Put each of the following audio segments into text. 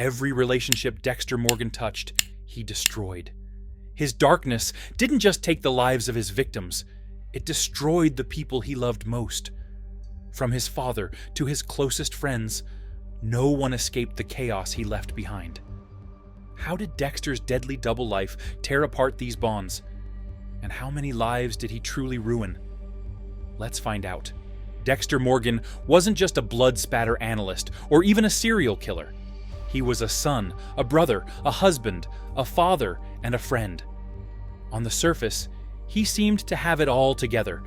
Every relationship Dexter Morgan touched, he destroyed. His darkness didn't just take the lives of his victims, it destroyed the people he loved most. From his father to his closest friends, no one escaped the chaos he left behind. How did Dexter's deadly double life tear apart these bonds? And how many lives did he truly ruin? Let's find out. Dexter Morgan wasn't just a blood spatter analyst or even a serial killer. He was a son, a brother, a husband, a father, and a friend. On the surface, he seemed to have it all together,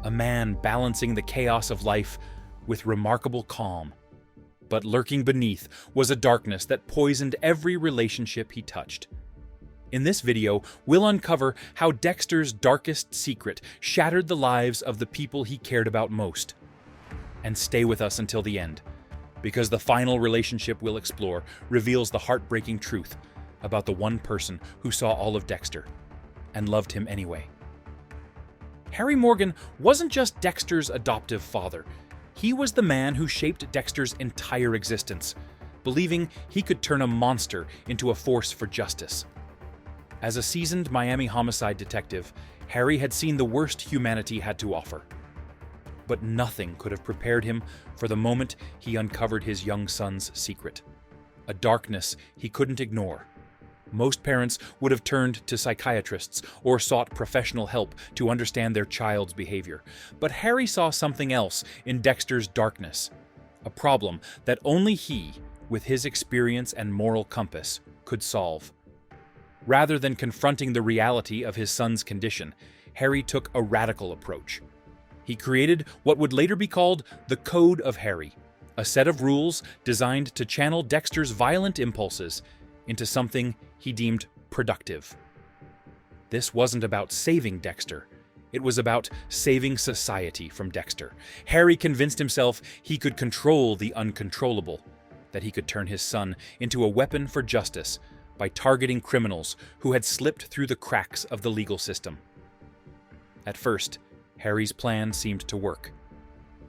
a man balancing the chaos of life with remarkable calm. But lurking beneath was a darkness that poisoned every relationship he touched. In this video, we'll uncover how Dexter's darkest secret shattered the lives of the people he cared about most. And stay with us until the end, because the final relationship we'll explore reveals the heartbreaking truth about the one person who saw all of Dexter and loved him anyway. Harry Morgan wasn't just Dexter's adoptive father. He was the man who shaped Dexter's entire existence, believing he could turn a monster into a force for justice. As a seasoned Miami homicide detective, Harry had seen the worst humanity had to offer. But nothing could have prepared him for the moment he uncovered his young son's secret, a darkness he couldn't ignore. Most parents would have turned to psychiatrists or sought professional help to understand their child's behavior. But Harry saw something else in Dexter's darkness, a problem that only he, with his experience and moral compass, could solve. Rather than confronting the reality of his son's condition, Harry took a radical approach. He created what would later be called the Code of Harry, a set of rules designed to channel Dexter's violent impulses into something he deemed productive. This wasn't about saving Dexter. It was about saving society from Dexter. Harry convinced himself he could control the uncontrollable, that he could turn his son into a weapon for justice by targeting criminals who had slipped through the cracks of the legal system. At first, Harry's plan seemed to work.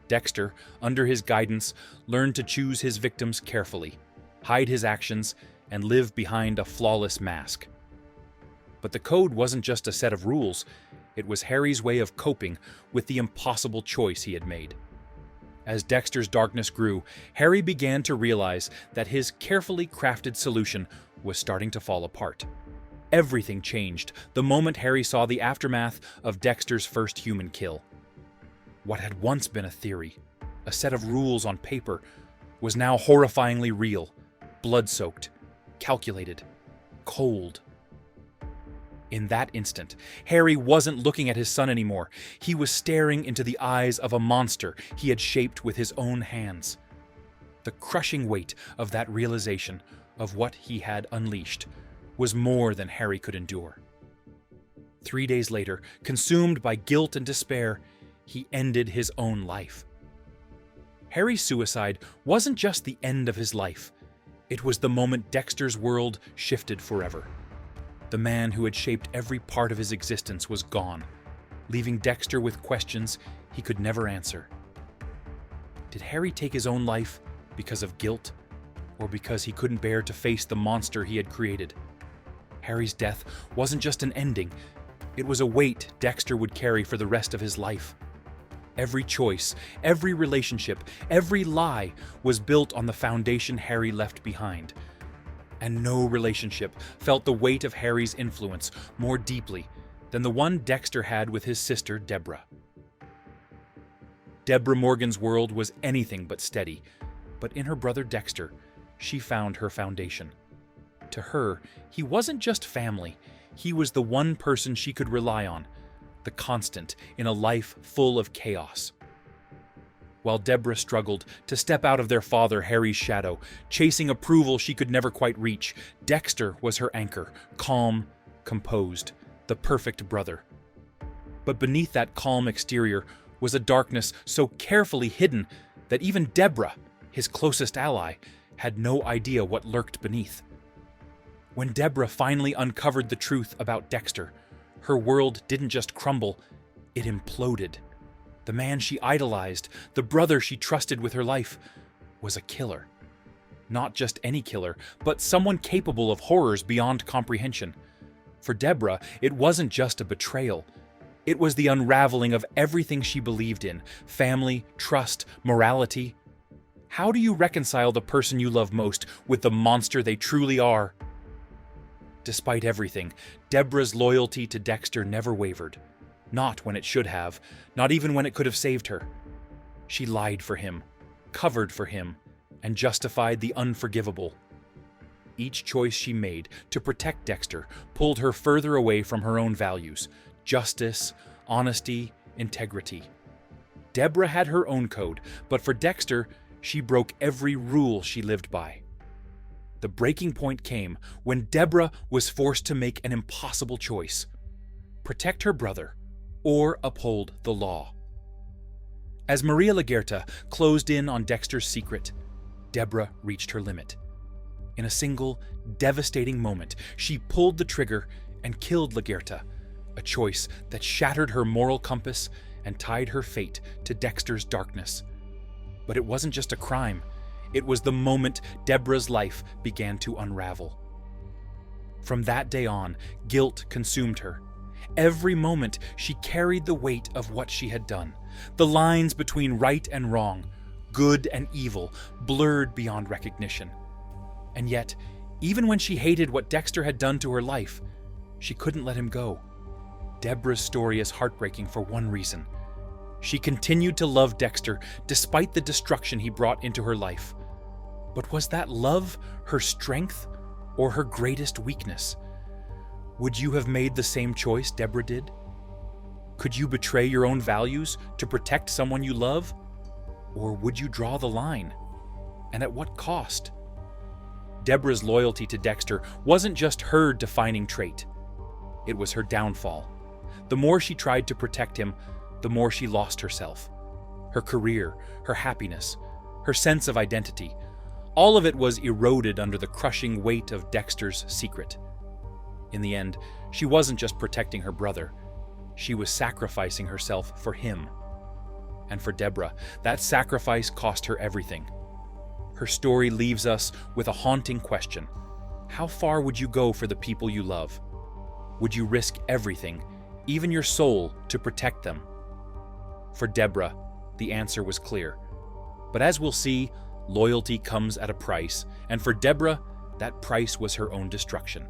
Dexter, under his guidance, learned to choose his victims carefully, hide his actions, and live behind a flawless mask. But the code wasn't just a set of rules, it was Harry's way of coping with the impossible choice he had made. As Dexter's darkness grew, Harry began to realize that his carefully crafted solution was starting to fall apart. Everything changed the moment Harry saw the aftermath of Dexter's first human kill. What had once been a theory, a set of rules on paper, was now horrifyingly real, blood-soaked, calculated, cold. In that instant, Harry wasn't looking at his son anymore. He was staring into the eyes of a monster he had shaped with his own hands. The crushing weight of that realization of what he had unleashed was more than Harry could endure. 3 days later, consumed by guilt and despair, he ended his own life. Harry's suicide wasn't just the end of his life. It was the moment Dexter's world shifted forever. The man who had shaped every part of his existence was gone, leaving Dexter with questions he could never answer. Did Harry take his own life because of guilt, or because he couldn't bear to face the monster he had created? Harry's death wasn't just an ending, it was a weight Dexter would carry for the rest of his life. Every choice, every relationship, every lie was built on the foundation Harry left behind. And no relationship felt the weight of Harry's influence more deeply than the one Dexter had with his sister, Deborah. Deborah Morgan's world was anything but steady, but in her brother Dexter, she found her foundation. To her, he wasn't just family, he was the one person she could rely on, the constant in a life full of chaos. While Deborah struggled to step out of their father Harry's shadow, chasing approval she could never quite reach, Dexter was her anchor, calm, composed, the perfect brother. But beneath that calm exterior was a darkness so carefully hidden that even Deborah, his closest ally, had no idea what lurked beneath. When Deborah finally uncovered the truth about Dexter, her world didn't just crumble, it imploded. The man she idolized, the brother she trusted with her life, was a killer. Not just any killer, but someone capable of horrors beyond comprehension. For Deborah, it wasn't just a betrayal. It was the unraveling of everything she believed in: family, trust, morality. How do you reconcile the person you love most with the monster they truly are? Despite everything, Deborah's loyalty to Dexter never wavered. Not when it should have, not even when it could have saved her. She lied for him, covered for him, and justified the unforgivable. Each choice she made to protect Dexter pulled her further away from her own values: justice, honesty, integrity. Deborah had her own code, but for Dexter, she broke every rule she lived by. The breaking point came when Deborah was forced to make an impossible choice: protect her brother or uphold the law. As Maria Lagerta closed in on Dexter's secret, Deborah reached her limit. In a single, devastating moment, she pulled the trigger and killed Lagerta, a choice that shattered her moral compass and tied her fate to Dexter's darkness. But it wasn't just a crime. It was the moment Deborah's life began to unravel. From that day on, guilt consumed her. Every moment she carried the weight of what she had done. The lines between right and wrong, good and evil, blurred beyond recognition. And yet, even when she hated what Dexter had done to her life, she couldn't let him go. Deborah's story is heartbreaking for one reason. She continued to love Dexter despite the destruction he brought into her life. But was that love her strength or her greatest weakness? Would you have made the same choice Deborah did? Could you betray your own values to protect someone you love? Or would you draw the line? And at what cost? Deborah's loyalty to Dexter wasn't just her defining trait. It was her downfall. The more she tried to protect him, the more she lost herself. Her career, her happiness, her sense of identity, all of it was eroded under the crushing weight of Dexter's secret. In the end, she wasn't just protecting her brother. She was sacrificing herself for him. And for Deborah, that sacrifice cost her everything. Her story leaves us with a haunting question. How far would you go for the people you love? Would you risk everything, even your soul, to protect them? For Deborah, the answer was clear. But as we'll see, loyalty comes at a price, and for Deborah, that price was her own destruction.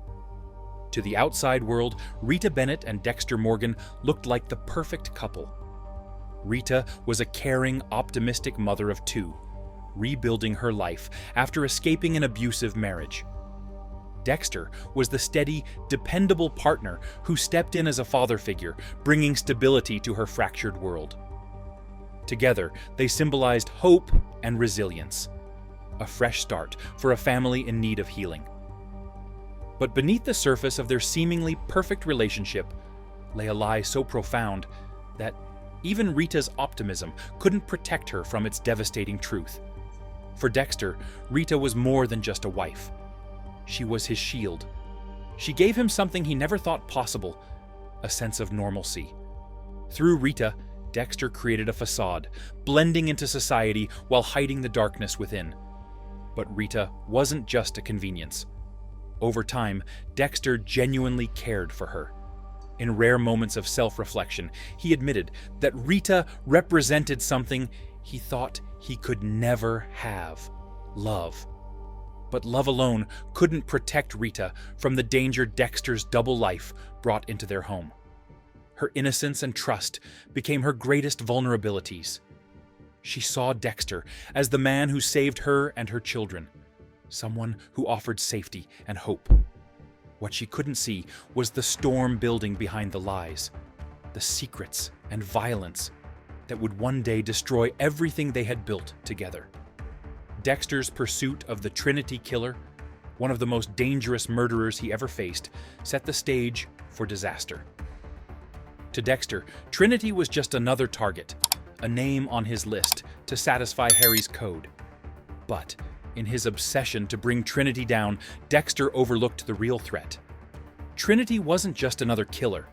To the outside world, Rita Bennett and Dexter Morgan looked like the perfect couple. Rita was a caring, optimistic mother of two, rebuilding her life after escaping an abusive marriage. Dexter was the steady, dependable partner who stepped in as a father figure, bringing stability to her fractured world. Together, they symbolized hope and resilience, a fresh start for a family in need of healing. But beneath the surface of their seemingly perfect relationship lay a lie so profound that even Rita's optimism couldn't protect her from its devastating truth. For Dexter, Rita was more than just a wife. She was his shield. She gave him something he never thought possible: a sense of normalcy. Through Rita, Dexter created a facade, blending into society while hiding the darkness within. But Rita wasn't just a convenience. Over time, Dexter genuinely cared for her. In rare moments of self-reflection, he admitted that Rita represented something he thought he could never have: love. But love alone couldn't protect Rita from the danger Dexter's double life brought into their home. Her innocence and trust became her greatest vulnerabilities. She saw Dexter as the man who saved her and her children, someone who offered safety and hope. What she couldn't see was the storm building behind the lies, the secrets and violence that would one day destroy everything they had built together. Dexter's pursuit of the Trinity Killer, one of the most dangerous murderers he ever faced, set the stage for disaster. To Dexter, Trinity was just another target, a name on his list to satisfy Harry's code. But in his obsession to bring Trinity down, Dexter overlooked the real threat. Trinity wasn't just another killer.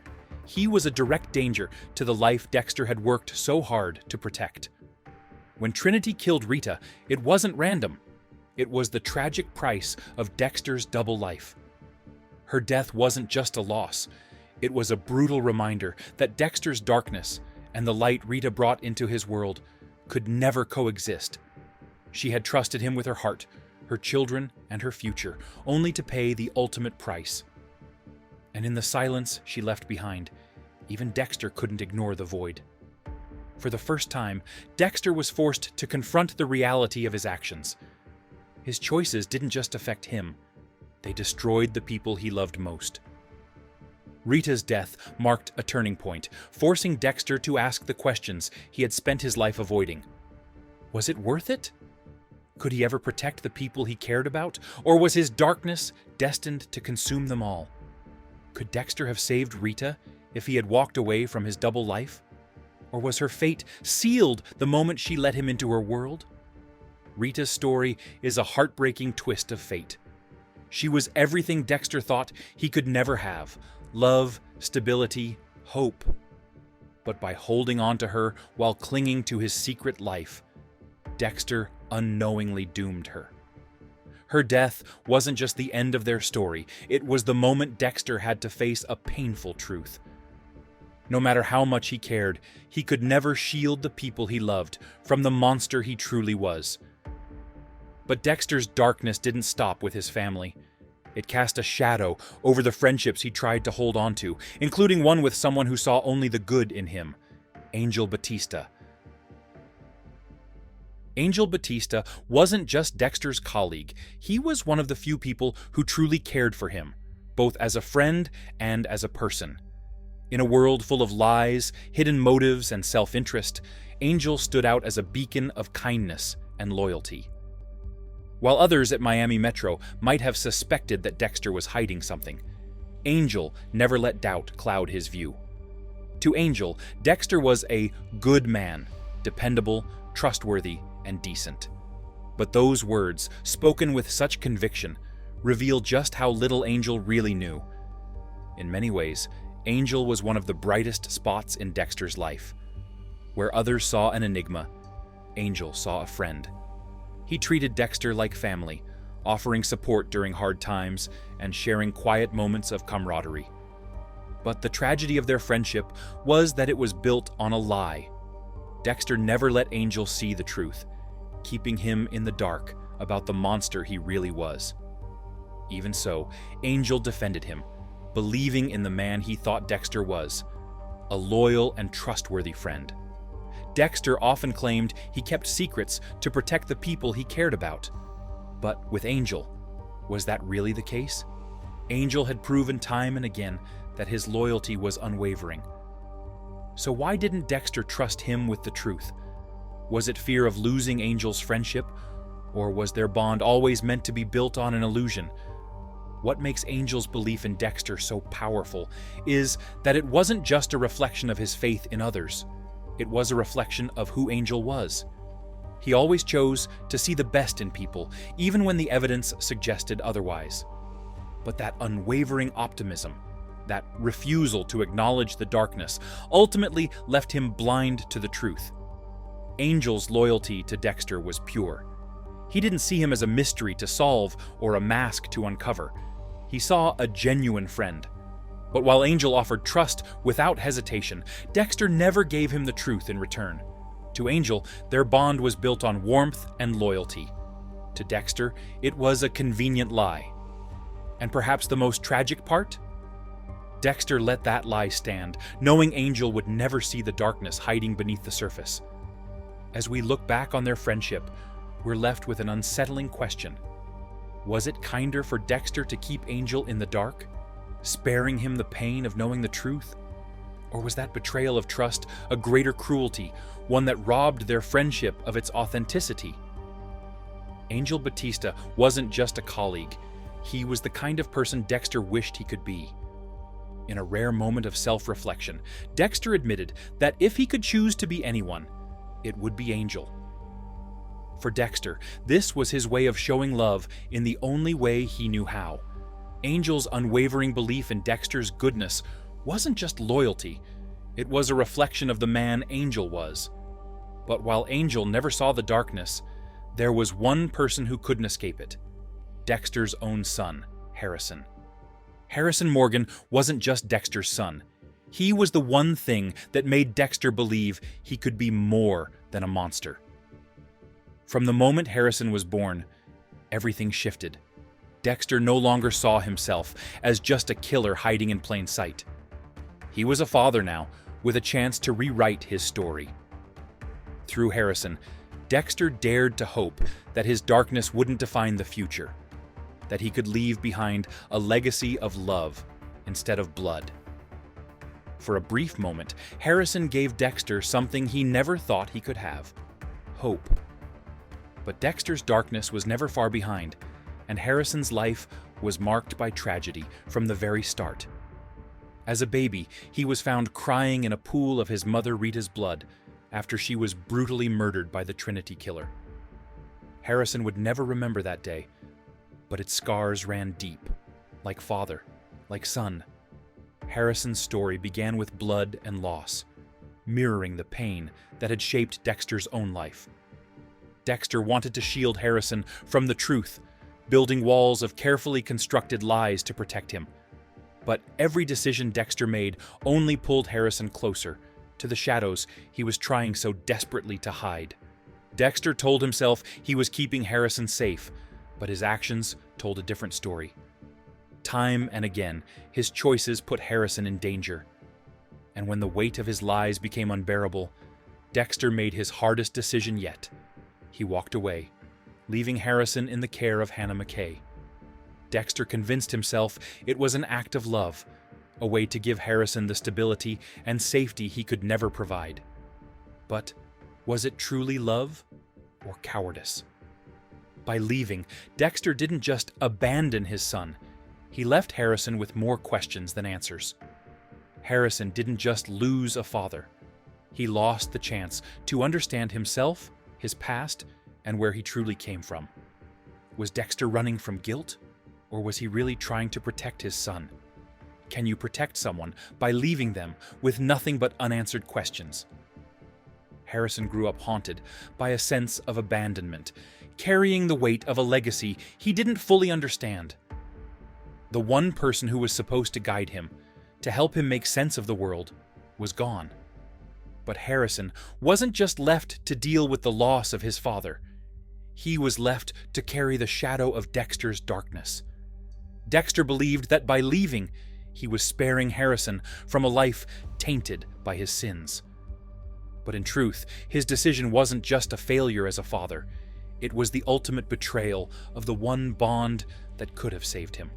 He was a direct danger to the life Dexter had worked so hard to protect. When Trinity killed Rita, it wasn't random. It was the tragic price of Dexter's double life. Her death wasn't just a loss. It was a brutal reminder that Dexter's darkness and the light Rita brought into his world could never coexist. She had trusted him with her heart, her children, and her future, only to pay the ultimate price. And in the silence she left behind, even Dexter couldn't ignore the void. For the first time, Dexter was forced to confront the reality of his actions. His choices didn't just affect him, they destroyed the people he loved most. Rita's death marked a turning point, forcing Dexter to ask the questions he had spent his life avoiding. Was it worth it? Could he ever protect the people he cared about, or was his darkness destined to consume them all? Could Dexter have saved Rita if he had walked away from his double life? Or was her fate sealed the moment she let him into her world? Rita's story is a heartbreaking twist of fate. She was everything Dexter thought he could never have: love, stability, hope. But by holding on to her while clinging to his secret life, Dexter unknowingly doomed her. Her death wasn't just the end of their story, it was the moment Dexter had to face a painful truth. No matter how much he cared, he could never shield the people he loved from the monster he truly was. But Dexter's darkness didn't stop with his family. It cast a shadow over the friendships he tried to hold on to, including one with someone who saw only the good in him, Angel Batista. Angel Batista wasn't just Dexter's colleague, he was one of the few people who truly cared for him, both as a friend and as a person. In a world full of lies, hidden motives, and self-interest, Angel stood out as a beacon of kindness and loyalty. While others at Miami Metro might have suspected that Dexter was hiding something, Angel never let doubt cloud his view. To Angel, Dexter was a good man, dependable, trustworthy, and decent. But those words, spoken with such conviction, reveal just how little Angel really knew. In many ways, Angel was one of the brightest spots in Dexter's life. Where others saw an enigma, Angel saw a friend. He treated Dexter like family, offering support during hard times and sharing quiet moments of camaraderie. But the tragedy of their friendship was that it was built on a lie. Dexter never let Angel see the truth, keeping him in the dark about the monster he really was. Even so, Angel defended him, believing in the man he thought Dexter was, a loyal and trustworthy friend. Dexter often claimed he kept secrets to protect the people he cared about. But with Angel, was that really the case? Angel had proven time and again that his loyalty was unwavering. So why didn't Dexter trust him with the truth? Was it fear of losing Angel's friendship? Or was their bond always meant to be built on an illusion? What makes Angel's belief in Dexter so powerful is that it wasn't just a reflection of his faith in others. It was a reflection of who Angel was. He always chose to see the best in people, even when the evidence suggested otherwise. But that unwavering optimism, that refusal to acknowledge the darkness, ultimately left him blind to the truth. Angel's loyalty to Dexter was pure. He didn't see him as a mystery to solve or a mask to uncover. He saw a genuine friend. But while Angel offered trust without hesitation, Dexter never gave him the truth in return. To Angel, their bond was built on warmth and loyalty. To Dexter, it was a convenient lie. And perhaps the most tragic part? Dexter let that lie stand, knowing Angel would never see the darkness hiding beneath the surface. As we look back on their friendship, we're left with an unsettling question. Was it kinder for Dexter to keep Angel in the dark, sparing him the pain of knowing the truth? Or was that betrayal of trust a greater cruelty, one that robbed their friendship of its authenticity? Angel Batista wasn't just a colleague. He was the kind of person Dexter wished he could be. In a rare moment of self-reflection, Dexter admitted that if he could choose to be anyone, it would be Angel. For Dexter, this was his way of showing love in the only way he knew how. Angel's unwavering belief in Dexter's goodness wasn't just loyalty, it was a reflection of the man Angel was. But while Angel never saw the darkness, There was one person who couldn't escape it: Dexter's own son, Harrison. Harrison Morgan wasn't just Dexter's son. He was the one thing that made Dexter believe he could be more than a monster. From the moment Harrison was born, everything shifted. Dexter no longer saw himself as just a killer hiding in plain sight. He was a father now, with a chance to rewrite his story. Through Harrison, Dexter dared to hope that his darkness wouldn't define the future, that he could leave behind a legacy of love instead of blood. For a brief moment, Harrison gave Dexter something he never thought he could have: hope. But Dexter's darkness was never far behind, and Harrison's life was marked by tragedy from the very start. As a baby, he was found crying in a pool of his mother Rita's blood after she was brutally murdered by the Trinity killer. Harrison would never remember that day, but its scars ran deep, like father, like son. Harrison's story began with blood and loss, mirroring the pain that had shaped Dexter's own life. Dexter wanted to shield Harrison from the truth, building walls of carefully constructed lies to protect him. But every decision Dexter made only pulled Harrison closer to the shadows he was trying so desperately to hide. Dexter told himself he was keeping Harrison safe, but his actions told a different story. Time and again, his choices put Harrison in danger. And when the weight of his lies became unbearable, Dexter made his hardest decision yet. He walked away, leaving Harrison in the care of Hannah McKay. Dexter convinced himself it was an act of love, a way to give Harrison the stability and safety he could never provide. But was it truly love or cowardice? By leaving, Dexter didn't just abandon his son. He left Harrison with more questions than answers. Harrison didn't just lose a father. He lost the chance to understand himself, his past, and where he truly came from. Was Dexter running from guilt, or was he really trying to protect his son? Can you protect someone by leaving them with nothing but unanswered questions? Harrison grew up haunted by a sense of abandonment, carrying the weight of a legacy he didn't fully understand. The one person who was supposed to guide him, to help him make sense of the world, was gone. But Harrison wasn't just left to deal with the loss of his father. He was left to carry the shadow of Dexter's darkness. Dexter believed that by leaving, he was sparing Harrison from a life tainted by his sins. But in truth, his decision wasn't just a failure as a father. It was the ultimate betrayal of the one bond that could have saved him.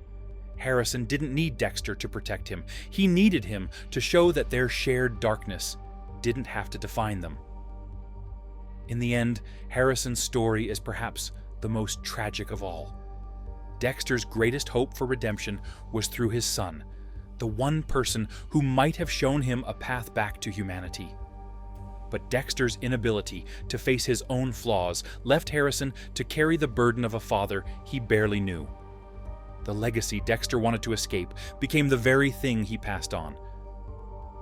Harrison didn't need Dexter to protect him. He needed him to show that their shared darkness didn't have to define them. In the end, Harrison's story is perhaps the most tragic of all. Dexter's greatest hope for redemption was through his son, the one person who might have shown him a path back to humanity. But Dexter's inability to face his own flaws left Harrison to carry the burden of a father he barely knew. The legacy Dexter wanted to escape became the very thing he passed on.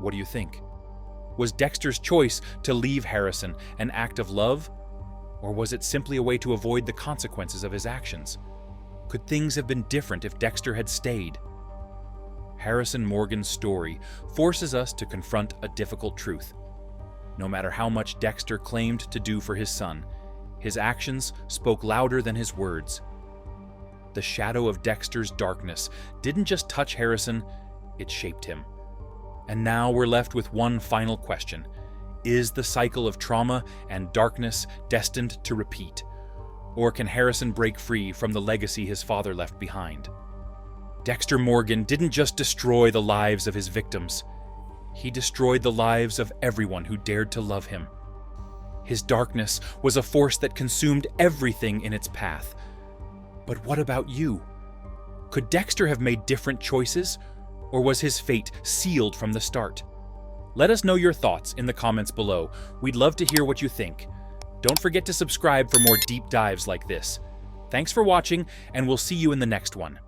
What do you think? Was Dexter's choice to leave Harrison an act of love, or was it simply a way to avoid the consequences of his actions? Could things have been different if Dexter had stayed? Harrison Morgan's story forces us to confront a difficult truth. No matter how much Dexter claimed to do for his son, his actions spoke louder than his words. The shadow of Dexter's darkness didn't just touch Harrison, it shaped him. And now we're left with one final question. Is the cycle of trauma and darkness destined to repeat? Or can Harrison break free from the legacy his father left behind? Dexter Morgan didn't just destroy the lives of his victims. He destroyed the lives of everyone who dared to love him. His darkness was a force that consumed everything in its path. But what about you? Could Dexter have made different choices, or was his fate sealed from the start? Let us know your thoughts in the comments below. We'd love to hear what you think. Don't forget to subscribe for more deep dives like this. Thanks for watching, and we'll see you in the next one.